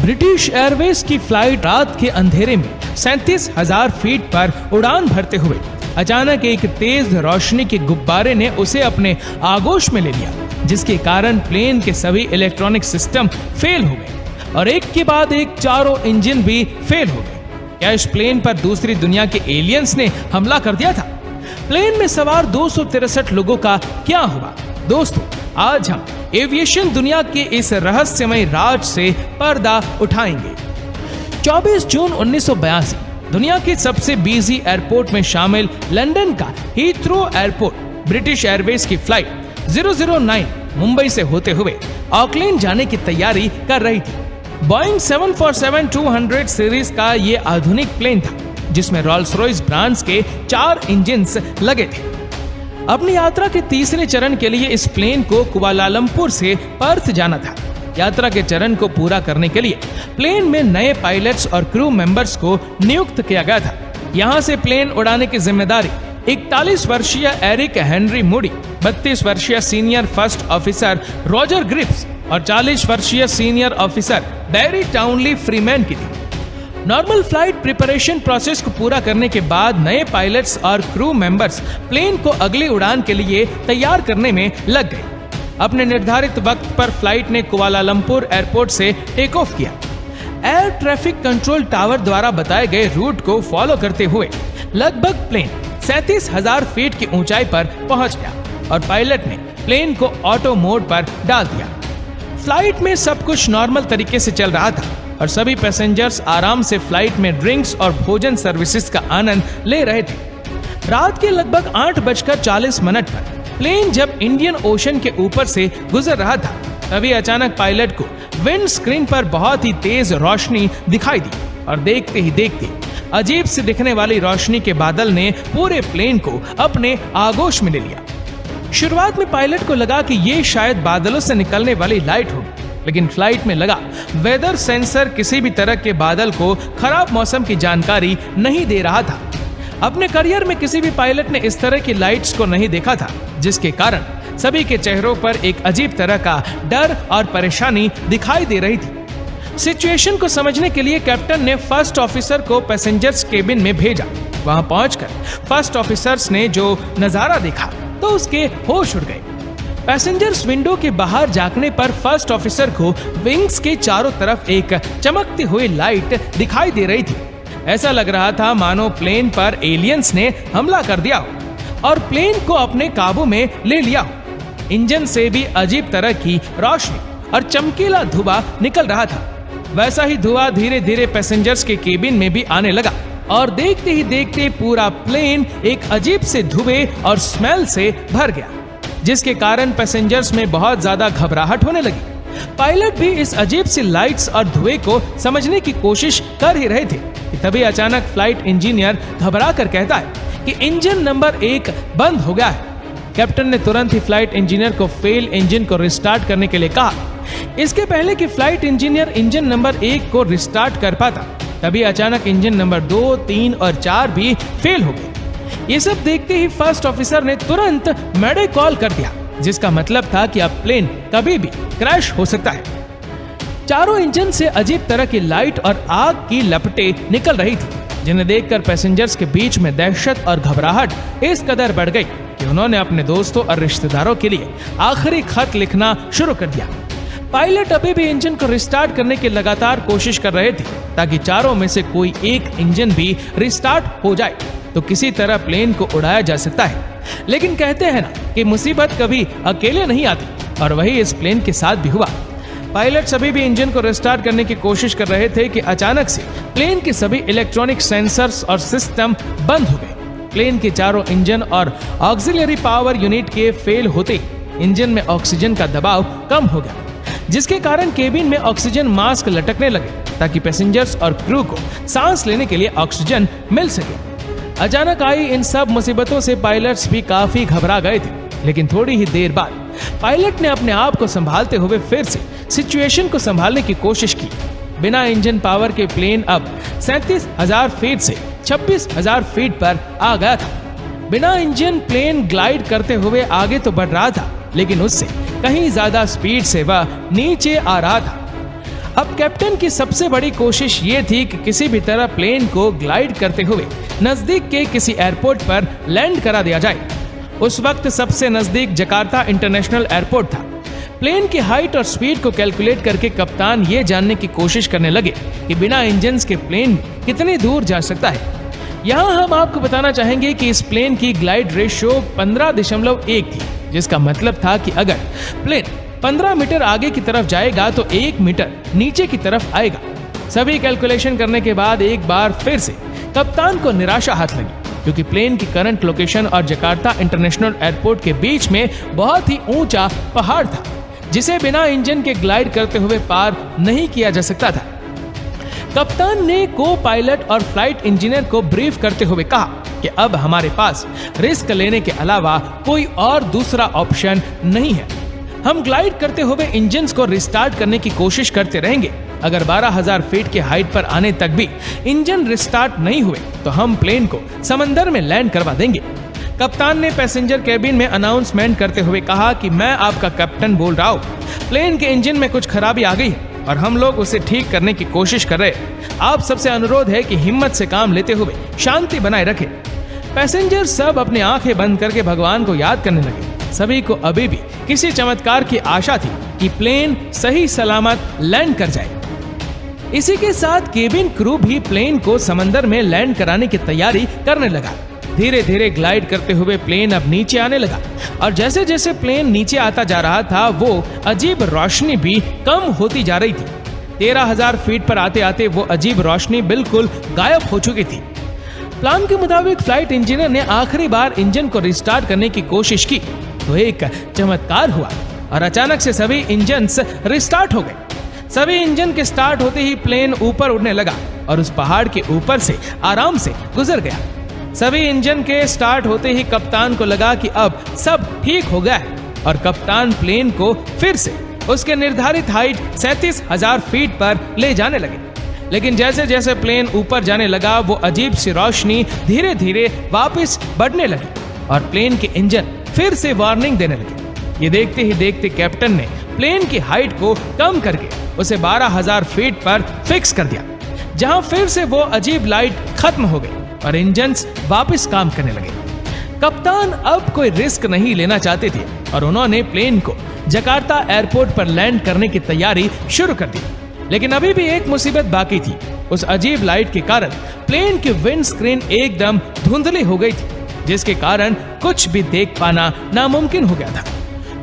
British Airways की flight रात के अंधेरे में 37,000 फीट पर उड़ान भरते हुए अचानक एक तेज रोशनी के गुब्बारे ने उसे अपने आगोश में ले लिया, जिसके कारण प्लेन के सभी इलेक्ट्रॉनिक सिस्टम फेल हो गए और एक के बाद एक चारों इंजन भी फेल हो गए। क्या इस प्लेन पर दूसरी दुनिया के एलियंस ने हमला कर दिया था? प्लेन में सवार 263 लोगों का क्या हुआ? दोस्तों, आज हम एविएशन दुनिया के इस रहस्यमय राज से पर्दा उठाएंगे। 24 जून 1982 दुनिया के सबसे बिजी एयरपोर्ट में शामिल लंदन का हीथ्रो एयरपोर्ट ब्रिटिश एयरवेज की फ्लाइट 009 मुंबई से होते हुए ऑकलैंड जाने की तैयारी कर रही थी। बोइंग 747-200 सीरीज का ये आधुनिक प्लेन था, जिसमें रॉल्स रॉयस ब्रांड्स के 4 इंजन्स लगे थे। अपनी यात्रा के तीसरे चरण के लिए इस प्लेन को कुआलालंपुर से पर्थ जाना था। यात्रा के चरण को पूरा करने के लिए प्लेन में नए पायलट्स और क्रू मेंबर्स को नियुक्त किया गया था। यहां से प्लेन उड़ाने की जिम्मेदारी 41 वर्षीय एरिक हेनरी मूडी, 32 वर्षीय senior first officer Roger Gripps और 40 वर्षीय senior officer Barry Townley Freeman की थी। नॉर्मल फ्लाइट प्रिपरेशन प्रोसेस को पूरा करने के बाद नए पायलट्स और क्रू मेंबर्स प्लेन को अगली उड़ान के लिए तैयार करने में लग गए। अपने निर्धारित वक्त पर फ्लाइट ने कुआलालंपुर एयरपोर्ट से टेक ऑफ किया। एयर ट्रैफिक कंट्रोल टावर द्वारा बताए गए रूट को फॉलो करते हुए लगभग प्लेन 37,000 फीट की ऊंचाई पर पहुंच गया और पायलट ने प्लेन को ऑटो मोड पर डाल दिया। फ्लाइट में सब कुछ नॉर्मल तरीके से चल रहा था और सभी पैसेंजर्स आराम से फ्लाइट में ड्रिंक्स और भोजन सर्विसेज का आनंद ले रहे थे। रात के लगभग 8:40 पर प्लेन जब इंडियन ओशन के ऊपर से गुजर रहा था, तभी अचानक पायलट को विंड स्क्रीन पर बहुत ही तेज रोशनी दिखाई दी और देखते ही देखते अजीब से दिखने वाली रोशनी के बादल ने पूरे प्लेन को अपने आगोश में ले लिया। शुरुआत में पायलट को लगा कि ये शायद बादलों से निकलने वाली लाइट होगी, लेकिन फ्लाइट में लगा वेदर सेंसर किसी भी तरह के बादल को खराब मौसम की जानकारी नहीं दे रहा था। अपने करियर में किसी भी पायलट ने इस तरह की लाइट्स को नहीं देखा था, जिसके कारण सभी के चेहरों पर एक अजीब तरह का डर और परेशानी दिखाई दे रही थी। सिचुएशन को समझने के लिए कैप्टन ने फर्स्ट ऑफिसर को पैसेंजर्स केबिन में भेजा। वहां पहुंचकर फर्स्ट ऑफिसर्स ने जो नजारा देखा तो उसके होश उड़ गए। पैसेंजर्स विंडो के बाहर झांकने पर फर्स्ट ऑफिसर को विंग्स के चारों तरफ एक चमकती हुई लाइट दिखाई दे रही थी। ऐसा लग रहा था मानो प्लेन पर एलियंस ने हमला कर दिया हो और प्लेन को अपने काबू में ले लिया हो। इंजन से भी अजीब तरह की रोशनी और चमकीला धुआं निकल रहा था। वैसा ही धुआं धीरे धीरे पैसेंजर्स के केबिन में भी आने लगा और देखते ही देखते पूरा प्लेन एक अजीब से धुएं और स्मेल से भर गया, जिसके कारण पैसेंजर्स में बहुत ज्यादा घबराहट होने लगी। पायलट भी इस अजीब सी लाइट्स और धुएं को समझने की कोशिश कर ही रहे थे कि तभी अचानक फ्लाइट इंजीनियर घबरा कर कहता है कि इंजन नंबर 1 बंद हो गया है। कैप्टन ने तुरंत ही फ्लाइट इंजीनियर को फेल इंजन को रिस्टार्ट करने के लिए कहा। इसके पहले कि फ्लाइट इंजीनियर इंजन नंबर 1 को रिस्टार्ट कर पाता, तभी अचानक इंजन नंबर 2, 3 और 4 भी फेल हो गए। ये सब देखते ही फर्स्ट ऑफिसर ने तुरंत मैडे कॉल कर दिया, जिसका मतलब था कि अब प्लेन कभी भी क्रैश हो सकता है। चारों इंजन से अजीब तरह की लाइट और आग की लपटें निकल रही थी, जिन्हें देखकर पैसेंजर्स के बीच में दहशत और घबराहट इस कदर बढ़ गई कि उन्होंने अपने दोस्तों और रिश्तेदारों के लिए आखिरी खत लिखना शुरू कर दिया। पायलट अभी भी इंजन को रिस्टार्ट करने की लगातार कोशिश कर रहे थे ताकि चारों में से कोई एक इंजन भी रिस्टार्ट हो जाए तो किसी तरह प्लेन को उड़ाया जा सकता है। लेकिन कहते हैं ना कि मुसीबत कभी अकेले नहीं आती, और वही इस प्लेन के साथ भी हुआ। पायलट सभी भी इंजन को रिस्टार्ट करने की कोशिश कर रहे थे कि अचानक से प्लेन के सभी इलेक्ट्रॉनिक सेंसर्स और सिस्टम बंद हो गए। प्लेन के चारों इंजन और ऑक्सिलरी पावर यूनिट के फेल होते इंजन में ऑक्सीजन का दबाव कम हो गया, जिसके कारण केबिन में ऑक्सीजन मास्क लटकने लगे ताकि पैसेंजर्स और क्रू को सांस लेने के लिए ऑक्सीजन मिल सके। अचानक आई इन सब मुसीबतों से पायलट्स भी काफी घबरा गए थे, लेकिन थोड़ी ही देर बाद पायलट ने अपने आप को संभालते हुए फिर से सिचुएशन को संभालने की कोशिश की। बिना इंजन पावर के प्लेन अब 37,000 फीट से 26,000 फीट पर आ गया था। बिना इंजन प्लेन ग्लाइड करते हुए आगे तो बढ़ रहा था, लेकिन उससे कहीं ज्यादा स्पीड से वह नीचे आ रहा था। अब कैप्टन की सबसे बड़ी कोशिश ये थी कि किसी भी तरह प्लेन को ग्लाइड करते हुए नजदीक के किसी एयरपोर्ट पर लैंड करा दिया जाए। उस वक्त सबसे नजदीक जकार्ता इंटरनेशनल एयरपोर्ट था। प्लेन की हाइट और स्पीड को कैलकुलेट करके कप्तान ये जानने की कोशिश करने लगे कि बिना इंजन के प्लेन कितनी दूर जा सकता है। यहाँ हम आपको बताना चाहेंगे कि इस प्लेन की ग्लाइड रेशियो 15.1 थी, जिसका मतलब था कि अगर प्लेन 15 मीटर आगे की तरफ जाएगा तो 1 मीटर नीचे की तरफ आएगा। सभी कैलकुलेशन करने के बाद एक बार फिर से कप्तान को निराशा हाथ लगी, क्योंकि प्लेन की करंट लोकेशन और जकार्ता इंटरनेशनल एयरपोर्ट के बीच में बहुत ही ऊंचा पहाड़ था, जिसे बिना इंजन के ग्लाइड करते हुए पार नहीं किया जा सकता था। कप्तान ने को पायलट और फ्लाइट इंजीनियर को ब्रीफ करते हुए कहा कि अब हमारे पास रिस्क लेने के अलावा कोई और दूसरा ऑप्शन नहीं है। हम ग्लाइड करते हुए इंजन को रिस्टार्ट करने की कोशिश करते रहेंगे। अगर 12,000 फीट के हाइट पर आने तक भी इंजन रिस्टार्ट नहीं हुए तो हम प्लेन को समंदर में लैंड करवा देंगे। कप्तान ने पैसेंजर केबिन में अनाउंसमेंट करते हुए कहा कि मैं आपका कैप्टन बोल रहा हूँ, प्लेन के इंजन में कुछ खराबी आ गई है और हम लोग उसे ठीक करने की कोशिश कर रहे हैं। आप सबसे अनुरोध है कि हिम्मत से काम लेते हुए शांति बनाए रखें। पैसेंजर सब अपने आंखें बंद करके भगवान को याद करने लगे। सभी को अभी भी किसी चमत्कार की आशा थी कि प्लेन सही सलामत लैंड कर जाए। इसी के साथ केबिन क्रू भी प्लेन को समंदर में लैंड कराने की तैयारी करने लगा। धीरे धीरे ग्लाइड करते हुए प्लेन अब नीचे आने लगा और जैसे जैसे प्लेन नीचे आता जा रहा था वो अजीब रोशनी भी कम होती जा रही थी। 13,000 फीट पर आते आते वो अजीब रोशनी बिल्कुल गायब हो चुकी थी। प्लान के मुताबिक फ्लाइट इंजीनियर ने आखिरी बार इंजन को रिस्टार्ट करने की कोशिश की तो एक चमत्कार हुआ और अचानक से सभी इंजन्स रिस्टार्ट हो गए। सभी इंजन के स्टार्ट होते ही प्लेन ऊपर उड़ने लगा और उस पहाड़ के ऊपर से आराम से गुजर गया। सभी इंजन के स्टार्ट होते ही कप्तान को लगा कि अब सब ठीक हो गया है और कप्तान प्लेन को फिर से उसके निर्धारित हाइट 37,000 फीट पर ले जाने लगे। लेकिन जैसे जैसे प्लेन ऊपर जाने लगा वो अजीब सी रोशनी धीरे धीरे वापस बढ़ने लगी और प्लेन के इंजन फिर से वार्निंग देने लगे। ये देखते ही देखते कैप्टन ने प्लेन की हाइट को कम करके उसे 12,000 फीट पर फिक्स कर दिया, जहां फिर से वो अजीब लाइट खत्म हो गई और इंजन्स वापस काम करने लगे। कप्तान अब कोई रिस्क नहीं लेना चाहते थे और उन्होंने प्लेन को जकार्ता एयरपोर्ट पर लैंड करने की तैयारी शुरू कर दी। लेकिन अभी भी एक मुसीबत बाकी थी। उस अजीब लाइट के कारण प्लेन की विंड स्क्रीन एकदम धुंधली हो गई थी, जिसके कारण कुछ भी देख पाना नामुमकिन हो गया था।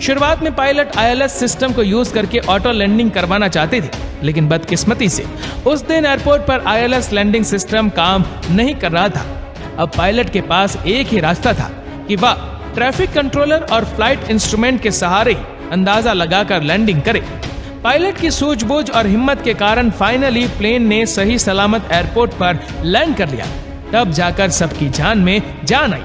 शुरुआत में पायलट ILS सिस्टम को यूज करके ऑटो लैंडिंग करवाना चाहते थे, लेकिन बदकिस्मती से उस दिन एयरपोर्ट पर ILS लैंडिंग सिस्टम काम नहीं कर रहा था। अब पायलट के पास एक ही रास्ता था कि वह ट्रैफिक कंट्रोलर और फ्लाइट इंस्ट्रूमेंट के सहारे ही अंदाजा लगाकर लैंडिंग करे। पायलट की सूझबूझ और हिम्मत के कारण फाइनली प्लेन ने सही सलामत एयरपोर्ट पर लैंड कर लिया। तब जाकर सबकी जान में जान आई।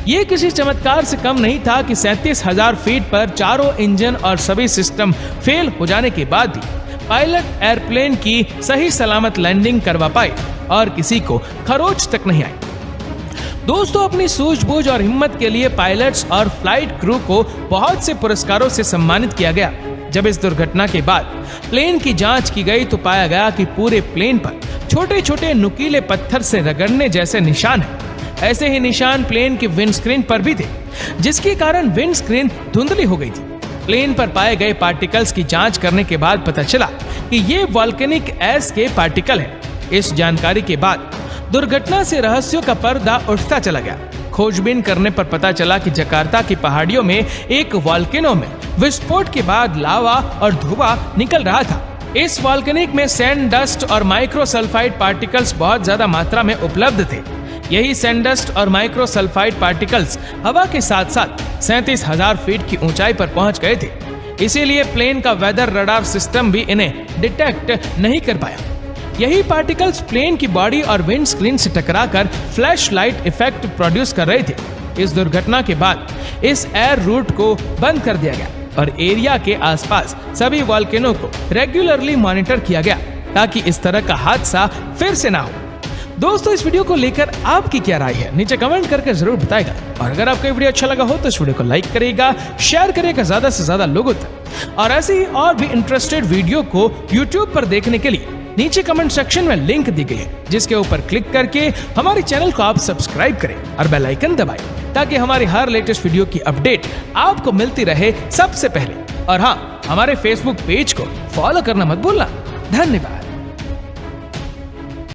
ये किसी चमत्कार से कम नहीं था कि 37,000 फीट पर चारों इंजन और सभी सिस्टम फेल हो जाने के बाद भी पायलट एयरप्लेन की सही सलामत लैंडिंग करवा पाए और किसी को खरोच तक नहीं आई। दोस्तों, अपनी सूझबूझ और हिम्मत के लिए पायलट्स और फ्लाइट क्रू को बहुत से पुरस्कारों से सम्मानित किया गया। जब इस दुर्घटना के बाद प्लेन की जांच की गई तो पाया गया कि पूरे प्लेन पर छोटे छोटे नुकीले पत्थर से रगड़ने जैसे निशान हैं। ऐसे ही निशान प्लेन की विंडस्क्रीन पर भी थे, जिसके कारण विंडस्क्रीन धुंधली हो गई थी। प्लेन पर पाए गए पार्टिकल्स की जांच करने के बाद पता चला कि ये वॉल्केनिक ऐश के पार्टिकल हैं। इस जानकारी के बाद दुर्घटना से रहस्यों का पर्दा उठता चला गया। खोजबीन करने पर पता चला कि जकार्ता की पहाड़ियों में एक वॉल्केनो में विस्फोट के बाद लावा और धुआं निकल रहा था। इस वॉल्केनिक में सैंड डस्ट और माइक्रोसल्फाइड पार्टिकल्स बहुत ज्यादा मात्रा में उपलब्ध थे। यही सैंड डस्ट और माइक्रोसल्फाइड पार्टिकल्स हवा के साथ साथ 37,000 फीट की ऊंचाई पर पहुंच गए थे। इसीलिए प्लेन का वेदर रडार सिस्टम भी इन्हें डिटेक्ट नहीं कर पाया। यही पार्टिकल्स प्लेन की बॉडी और विंड स्क्रीन से टकराकर फ्लैश लाइट इफेक्ट प्रोड्यूस कर रहे थे। इस दुर्घटना के बाद इस एयर रूट को बंद कर दिया गया और एरिया के आसपास सभी वॉल्केनो को रेगुलरली मॉनिटर किया गया ताकि इस तरह का हादसा फिर से ना हो। दोस्तों, इस वीडियो को लेकर आपकी क्या राय है नीचे कमेंट करके जरूर बताएगा। और अगर आपको वीडियो अच्छा लगा हो तो इस वीडियो को लाइक करिएगा, शेयर करिएगा ज्यादा से ज्यादा लोगों तक, और ऐसी ही और भी इंटरेस्टेड वीडियो को YouTube पर देखने के लिए नीचे कमेंट सेक्शन में लिंक दी गई है, जिसके ऊपर क्लिक करके हमारे चैनल को आप सब्सक्राइब करें और बेल आइकन दबाएं, ताकि हमारी हर लेटेस्ट वीडियो की अपडेट आपको मिलती रहे सबसे पहले। और हाँ, हमारे फेसबुक पेज को फॉलो करना मत भूलना। धन्यवाद।